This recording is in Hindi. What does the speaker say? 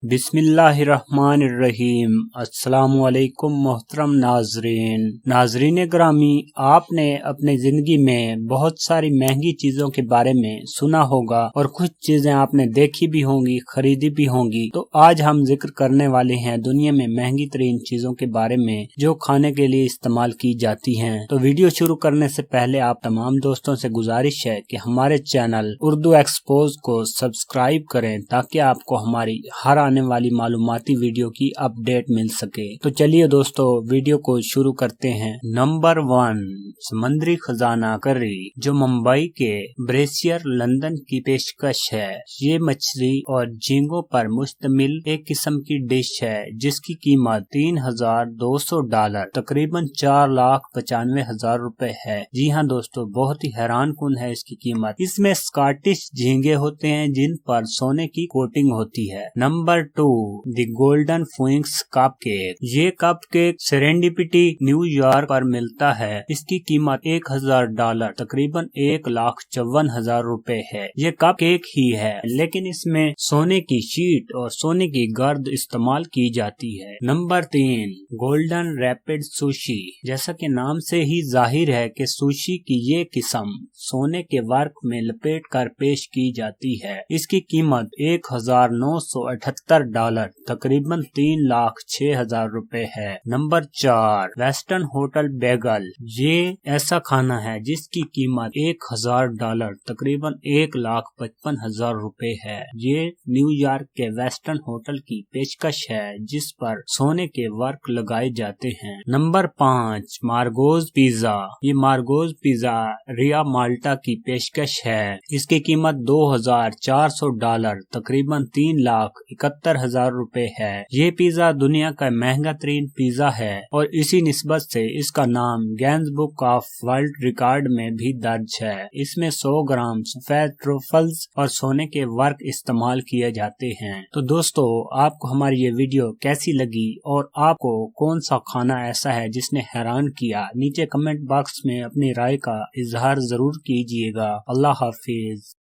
बिस्मिल्लाहिर्रहमानिर्रहीम। अस्सलामुअलैकुम मोहतरम नाजरीन ग्रामी, आपने अपने जिंदगी में बहुत सारी महंगी चीजों के बारे में सुना होगा और कुछ चीजें आपने देखी भी होंगी, खरीदी भी होंगी। तो आज हम जिक्र करने वाले हैं दुनिया में महंगी तरीन चीजों के बारे में जो खाने के लिए इस्तेमाल की जाती हैं। तो वीडियो शुरू करने से पहले आप तमाम दोस्तों से गुजारिश है कि हमारे चैनल उर्दू एक्सपोज को सब्सक्राइब करें ताकि आपको हमारी हर आने वाली मालूमाती वीडियो की अपडेट मिल सके। तो चलिए दोस्तों, वीडियो को शुरू करते हैं। नंबर 1, समुद्री खजाना करी, जो मुंबई के ब्रेसियर लंदन की पेशकश है। ये मछली और झींगों पर मुश्तमिल एक किस्म की डिश है जिसकी कीमत $3,200 तकरीबन 4,95,000 रुपए है। जी हाँ दोस्तों, बहुत ही हैरान कुन है इसकी कीमत। इसमें स्कॉटिश झींगे होते हैं जिन पर सोने की कोटिंग होती है। Number 2, the Golden Phoenix cupcake. ये कप केक सेरेंडिपिटी न्यूयॉर्क पर मिलता है। इसकी कीमत $1,000 तकरीबन 1,54,000 रुपए है। ये कप केक ही है लेकिन इसमें सोने की शीट और सोने की गर्द इस्तेमाल की जाती है। Number 3, golden rapid sushi. जैसा कि नाम से ही जाहिर है कि सुशी की ये किस्म सोने के वर्क में लपेट कर पेश की जाती है। इसकी कीमत $1,978 तकरीबन 3,06,000 रुपए है। Number 4, western hotel Bengal. ये ऐसा खाना है जिसकी कीमत $1,000 तकरीबन 1,55,000 रुपए है। ये न्यूयॉर्क के वेस्टर्न होटल की पेशकश है जिस पर सोने के वर्क लगाए जाते हैं। Number 5, Margo's pizza. ये मार्गोज पिज्जा रिया माल्टा की पेशकश है। इसकी कीमत $2,400 तकरीबन 3,71,000 रुपए है। ये पिज्जा दुनिया का महंगा तरीन पिज्जा है और इसी निस्बत से इसका नाम Guinness book of world record में भी दर्ज है। इसमें 100 ग्राम सफेद ट्रफल्स और सोने के वर्क इस्तेमाल किए जाते हैं। तो दोस्तों, आपको हमारी ये वीडियो कैसी लगी और आपको कौन सा खाना ऐसा है जिसने हैरान किया, नीचे कमेंट बॉक्स में अपनी राय का इजहार जरूर कीजिएगा। अल्लाह हाफिज।